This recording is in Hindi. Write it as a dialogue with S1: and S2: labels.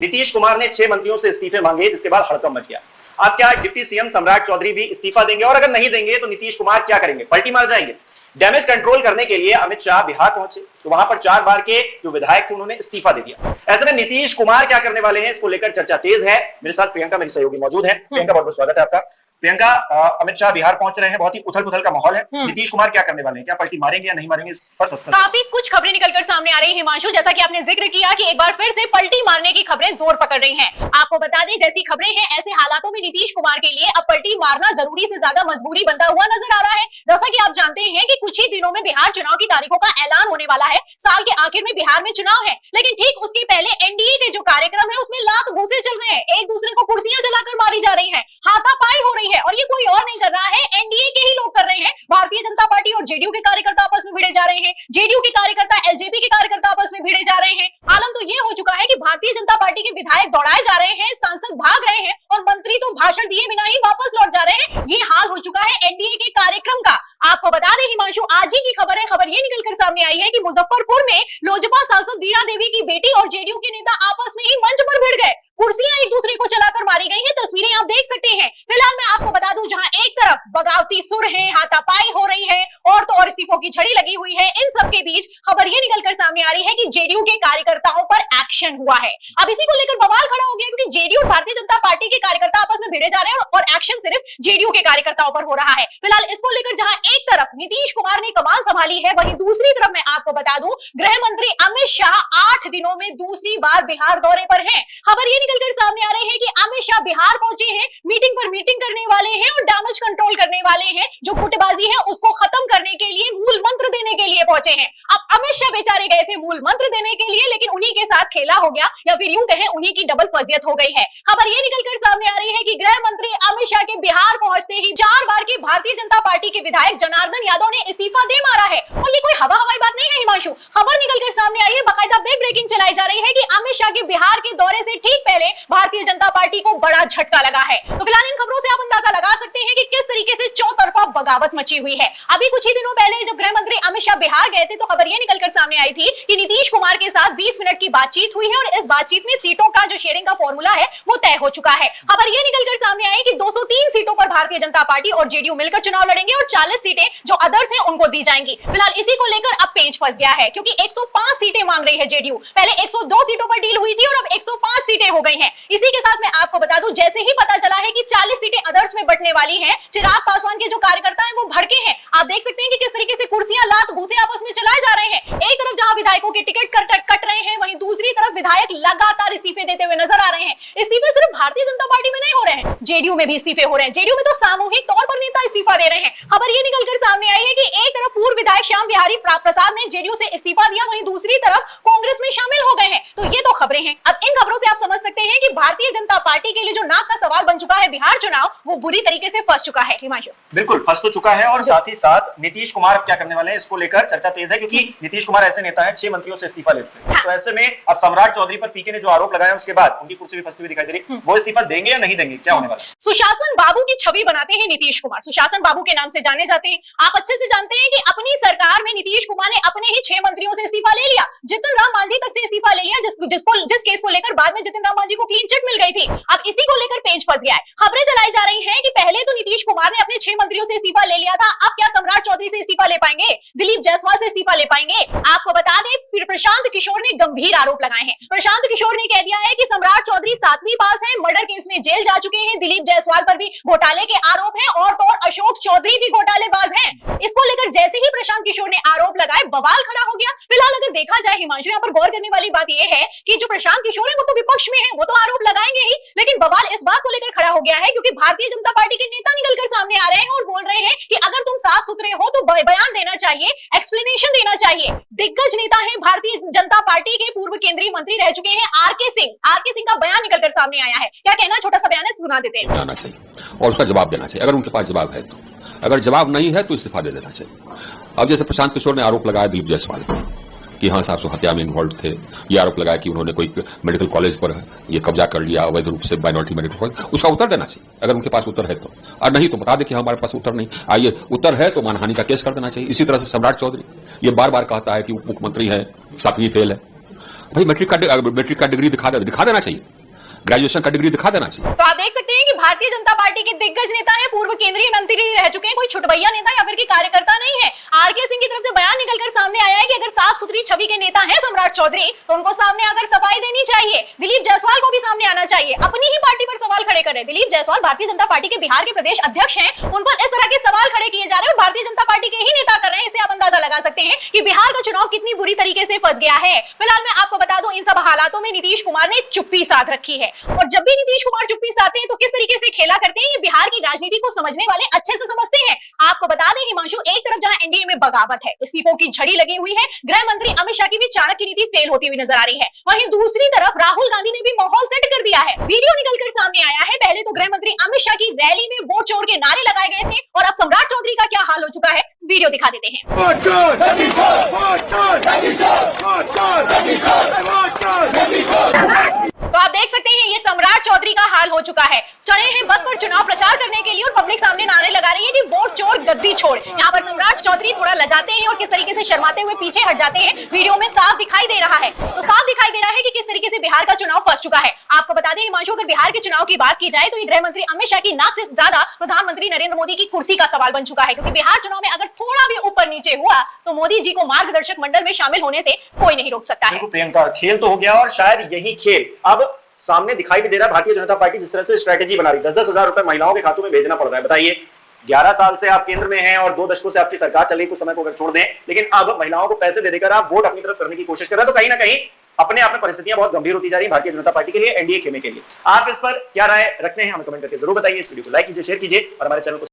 S1: नीतीश कुमार ने 6 मंत्रियों से इस्तीफे मांगे, जिसके बाद हड़कंप मच गया। अब क्या डिप्टी सीएम सम्राट चौधरी भी इस्तीफा देंगे? और अगर नहीं देंगे तो नीतीश कुमार क्या करेंगे? पलटी मार जाएंगे? डैमेज कंट्रोल करने के लिए अमित शाह बिहार पहुंचे तो वहां पर 4 बार के जो विधायक थे उन्होंने इस्तीफा दे दिया। ऐसे में नीतीश कुमार क्या करने वाले हैं, इसको लेकर चर्चा तेज है। मेरे साथ प्रियंका मेरी सहयोगी मौजूद है। प्रियंका, बहुत बहुत स्वागत है आपका। प्रियंका, अमित शाह बिहार पहुंच रहे हैं, बहुत ही उथल पुथल का माहौल है। नीतीश कुमार क्या करने वाले हैं? क्या पलटी मारेंगे या नहीं मारेंगे? इस पर सस्पेंस।
S2: काफी कुछ खबरें निकलकर सामने आ रही है हिमांशु, जैसा कि आपने जिक्र किया कि एक बार फिर से पलटी मारने की खबरें जोर पकड़ रही हैं। आपको बता दें, जैसी खबरें हैं ऐसे हालातों में नीतीश कुमार के लिए अब पलटी मारना जरूरी से ज्यादा मजबूरी बनता हुआ नजर आ रहा है। जैसा कि आप जानते हैं कि कुछ ही दिनों में बिहार चुनाव की तारीखों का ऐलान होने वाला है। साल के आखिर में बिहार में चुनाव है, लेकिन ठीक उसके पहले एनडीए के जो कार्यक्रम है उसमें लात घूंसे चल रहे हैं, एक दूसरे को कुर्सियां जलाकर मारी जा रही है, हाथापाई हो रही है। और ये कोई और नहीं कर रहा है, एनडीए के ही लोग कर रहे हैं। भारतीय जनता पार्टी और जेडीयू के कार्यकर्ता आपस में भिड़े जा रहे हैं, जेडीयू के कार्यकर्ता एलजेपी के कार्यकर्ता आपस में भिड़े जा रहे हैं। आलम तो ये हो चुका है कि भारतीय जनता पार्टी के विधायक दौड़ाए जा रहे हैं, सांसद भाग रहे हैं और मंत्री तो भाषण दिए बिना ही वापस लौट जा रहे हैं। ये हाल हो चुका है एनडीए के कार्यक्रम का। आपको बता दें हिमांशु, आज ही की खबर है, खबर ये निकलकर सामने आई है कि मुजफ्फरपुर में लोजपा सांसद बीना देवी की बेटी और जेडीयू के नेता आपस में ही मंच पर भिड़ गए, कुर्सियां एक दूसरे को चलाकर मारी गई हैं। तस्वीरें आप देख सकते हैं। फिलहाल मैं आपको बता दूं, जहां एक तरफ बगावती सुर है, हाथापाई हो रही है और तो और इस्तीफों की झड़ी लगी हुई है, इन सब के बीच खबर ये निकलकर सामने आ रही है कि जेडीयू के कार्यकर्ताओं पर एक्शन हुआ है। अब इसी को लेकर बवाल खड़ा हो गया, क्योंकि जेडीयू और भारतीय जनता पार्टी के कार्यकर्ता आपस में भिड़े जा रहे हैं और एक्शन सिर्फ जेडीयू के कार्यकर्ताओं पर हो रहा है। फिलहाल इसको लेकर जहां एक तरफ नीतीश कुमार ने कमान संभाली है, वहीं दूसरी तरफ मैं आपको बता दूं, गृह मंत्री अमित शाह 8 दिनों में दूसरी बार बिहार दौरे पर हैं। खबर ये निकलकर सामने आ रही है कि अमित शाह बिहार पहुंचे हैं, मीटिंग पर मीटिंग करने वाले हैं और डैमेज कंट्रोल करने वाले हैं। जो गुटबाजी है उसको खत्म करने के लिए मूल मंत्र देने के लिए पहुंचे हैं। अब अमित शाह बेचारे गए थे मूल मंत्र देने के लिए, लेकिन उन्हीं के साथ खेला हो गया, या फिर यूं कहें उन्हीं की डबल फजियत हो गई है। खबर ये निकलकर सामने आ रही है कि गृह मंत्री अमित शाह के बिहार पहुंचते ही 4 बार के भारतीय जनता पार्टी के विधायक जनार्दन यादव ने इस्तीफा दे मारा है। और ये कोई हवाई बात नहीं है हिमांशु, खबर निकलकर सामने आई है, बाकायदा बिग ब्रेकिंग चलाई जा रही है कि अमित शाह के बिहार के दौरे से ठीक पहले भारतीय जनता पार्टी को बड़ा झटका लगा है। तो फिलहाल इन खबरों से आप अंदाजा लगा सकते हैं कि किस तरीके से चौतरफा बगावत मची हुई है। अभी कुछ ही दिनों पहले जब गृह मंत्री अमित शाह बिहार गए थे तो खबर ये निकलकर सामने आई थी कि नीतीश कुमार के साथ 20 मिनट की बातचीत हुई है और इस बातचीत में सीटों का जो शेयरिंग का फॉर्मूला है वो तय हो चुका है। खबर ये निकलकर सामने आई कि 203 सीटों पर भारतीय जनता पार्टी और जेडीयू मिलकर चुनाव लड़ेंगे और 40 सीटें जो अदर्स हैं उनको दी जाएंगी। फिलहाल इसी को लेकर अब पेच फंस गया है, क्योंकि 105 सीटें मांग रही है जेडीयू। पहले 102 सीटों पर डील हुई थी और अब 105 सीटें हो गई हैं। इसी के साथ मैं आपको बता दूं, जैसे ही पता चला है कि 40 सीटें अदर्स में बंटने वाली हैं, चिराग पासवान के जो कार्यकर्ता हैं वो भड़के हैं। आप देख सकते हैं कि किस तरीके से कुर्सियां लात घूंसे आपस में चलाए जा रहे हैं। एक तरफ जहां विधायकों के टिकट कट रहे हैं, वहीं दूसरी तरफ विधायक लगातार इस्तीफे देते हुए नजर आ रहे हैं। इस्तीफे सिर्फ भारतीय जनता पार्टी में नहीं हो रहे हैं, जेडीयू में भी इस्तीफे हो रहे हैं। जेडीयू में तो सामूहिक तौर पर नेता इस्तीफा दे रहे हैं। खबर ये निकलकर सामने आई है कि एक तरफ पूर्व विधायक श्याम बिहारी प्रसाद ने जेडीयू से इस्तीफा दिया, वहीं दूसरी तरफ कांग्रेस में शामिल हो गए हैं। तो ये तो खबरें हैं। अब इन खबरों से आप समझ सकते हैं कि भारतीय जनता पार्टी के लिए जो नाक का सवाल बन चुका है बिहार चुनाव, वो बुरी तरीके से फंस चुका है हिमांशु।
S1: बिल्कुल फंस तो चुका है, और साथ ही साथ नीतीश कुमार अब क्या करने वाले हैं इसको लेकर चर्चा तेज है, क्योंकि नीतीश कुमार ऐसे नेता हैं 6 मंत्रियों से इस्तीफा लेते हैं। तो ऐसे में अब सम्राट चौधरी पर पीके ने जो आरोप लगाया उसके बाद उनकी कुर्सी भी फंसती हुई दिखाई दे रही, वो इस्तीफा देंगे या नहीं देंगे? क्या होने वाला है?
S2: सुशासन बाबू की छवि बनाते हैं नीतीश कुमार, सुशासन बाबू के नाम से जाने जाते हैं। आप अच्छे से जानते हैं कि अपनी सरकार में नीतीश कुमार ने अपने ही 6 मंत्रियों से इस्तीफा ले लिया, जितिन राम मांझी तक से इस्तीफा ले लिया, जिस केस को लेकर बाद में जितिन राम मांझी को क्लीन चिट मिल गई थी। अब इसी को लेकर पेच फंस गया है। खबरें चलाई जा रही हैं कि पहले तो नीतीश कुमार ने अपने 6 मंत्रियों से इस्तीफा ले लिया था, अब क्या सम्राट चौधरी से इस्तीफा ले पाएंगे, दिलीप जायसवाल से इस्तीफा ले पाएंगे? आपको बता दें, प्रशांत किशोर ने गंभीर आरोप लगाए हैं। प्रशांत किशोर ने कह दिया है कि सम्राट चौधरी 7वीं पास है, मर्डर केस में जेल जा चुके हैं, दिलीप जायसवाल पर भी घोटाले के आरोप हैं और तो और अशोक चौधरी भी घोटालेबाज हैं। इसको लेकर जैसे ही प्रशांत किशोर ने आरोप लगाए, बवाल खड़ा हो गया। फिलहाल अगर देखा जाए हिमांशु, यहाँ पर गौर करने वाली बात यह है कि जो प्रशांत किशोर है वो तो विपक्ष में है, वो तो आरोप लगाएंगे ही, लेकिन बवाल इस बात को लेकर खड़ा हो गया है क्योंकि भारतीय जनता पार्टी के नेता निकलकर सामने आ रहे हैं और बोल रहे हैं कि अगर तुम साफ सुथरे हो तो बयान देना चाहिए, एक्सप्लेनेशन देना चाहिए। दिग्गज नेता है भारतीय जनता पार्टी के, पूर्व केंद्रीय मंत्री रह चुके हैं आरके सिंह का बयान निकलकर सामने आया है। क्या कहना, छोटा सा बयान है, सुना देते हैं।
S3: और उसका जवाब देना चाहिए, अगर उनके पास जवाब है तो। अगर जवाब नहीं है तो इस्तीफा दे देना चाहिए। अब जैसे प्रशांत किशोर ने आरोप लगाया दिलीप जायसवाल कि हाँ साहब हत्या में इन्वॉल्व थे, ये आरोप लगाया कि उन्होंने कोई मेडिकल कॉलेज पर ये कब्जा कर लिया अवैध रूप से, माइनॉरिटी मेडिकल कॉलेज, उसका उत्तर देना चाहिए अगर उनके पास उत्तर है तो। और नहीं तो बता दे कि हमारे पास उत्तर नहीं, आइए उत्तर है तो मानहानि का केस कर देना चाहिए। इसी तरह से सम्राट चौधरी ये बार बार कहता है कि मुख्यमंत्री है, 7वीं फेल है, भाई मैट्रिक का डिग्री दिखा देना चाहिए, ग्रेजुएशन का डिग्री दिखा देना चाहिए।
S2: तो आप देख सकते हैं कि भारतीय जनता पार्टी के दिग्गज नेता हैं, पूर्व केंद्रीय मंत्री रह चुके हैं, कोई छुटभैया नेता या फिर की कार्यकर्ता नहीं है। आरके सिंह की तरफ से बयान निकलकर सामने आया है कि अगर साफ सुथरी छवि के नेता हैं सम्राट चौधरी तो उनको सामने आकर सफाई देनी चाहिए। दिलीप जायसवाल को भी सामने आना चाहिए, अपनी ही पार्टी पर सवाल खड़े करें। दिलीप जायसवाल भारतीय जनता पार्टी के बिहार के प्रदेश अध्यक्ष हैं, उन पर इस तरह के सवाल खड़े किए जा रहे हैं और भारतीय जनता पार्टी के ही नेता कर रहे हैं। इससे आप अंदाजा लगा सकते हैं कि बिहार का चुनाव कितनी बुरी तरीके से फंस गया है। फिलहाल मैं आपको बता दूं, इन सब हालातों में नीतीश कुमार ने चुप्पी साध रखी है और जब भी नीतीश कुमार चुप्पी साधते हैं तो किस तरीके से खेला करते हैं ये बिहार की राजनीति को समझने वाले अच्छे से समझते हैं। आपको बता दें हिमांशु, एक तरफ जहां एनडीए में बगावत है, इस्तीफों की झड़ी लगी हुई है, गृह मंत्री अमित शाह की भी चाणक्य नीति फेल होती हुई नजर आ रही है, वहीं दूसरी तरफ राहुल गांधी ने भी माहौल सेट कर दिया है। वीडियो निकलकर सामने आया है, पहले तो गृह मंत्री अमित शाह की रैली में वोट चोर के नारे लगाए गए थे और अब सम्राट चौधरी का क्या हाल हो चुका है, वीडियो दिखा देते हैं। तो आप देख सकते हैं ये सम्राट चौधरी का हाल हो चुका है, चढ़े हैं बस पर चुनाव प्रचार करने के लिए और पब्लिक सामने नारे लगा रही है कि वोट चोर गद्दी छोड़। यहाँ पर सम्राट चौधरी थोड़ा लजाते हैं और किस तरीके से शर्माते हुए पीछे हट जाते हैं, वीडियो में साफ दिखाई दे रहा है। तो साफ दिखाई दे रहा है कि किस तरीके से बिहार का चुनाव फंस चुका है। आपको बता दें हिमांशु, अगर बिहार के चुनाव की बात की जाए तो ये गृह मंत्री अमित शाह की नाक से ज्यादा प्रधानमंत्री नरेंद्र मोदी की कुर्सी का सवाल बन चुका है, क्योंकि बिहार चुनाव में अगर थोड़ा भी ऊपर नीचे हुआ तो मोदी जी को मार्गदर्शक मंडल में शामिल होने से कोई नहीं रोक सकता है।
S1: प्रियंका, खेल तो हो गया और शायद यही खेल अब सामने दिखाई भी दे रहा है। भारतीय जनता पार्टी जिस तरह से स्ट्रेटेजी बना रही, 10-10 हजार रुपए महिलाओं के खातों में भेजना पड़ रहा है। बताइए, 11 साल से आप केंद्र में हैं और 2 दशकों से आपकी सरकार चल रही, कुछ समय को अगर छोड़ दें, लेकिन अब महिलाओं को पैसे दे देकर आप वोट अपनी तरफ करने की कोशिश कर रहे हैं, तो कहीं ना कहीं अपने आप में परिस्थितियां बहुत गंभीर होती जा रही है भारतीय जनता पार्टी के लिए, एनडीए खेमे के लिए। आप इस पर क्या राय रखते हैं हमें कमेंट करके जरूर बताइए। इस वीडियो को लाइक कीजिए, शेयर कीजिए और हमारे चैनल को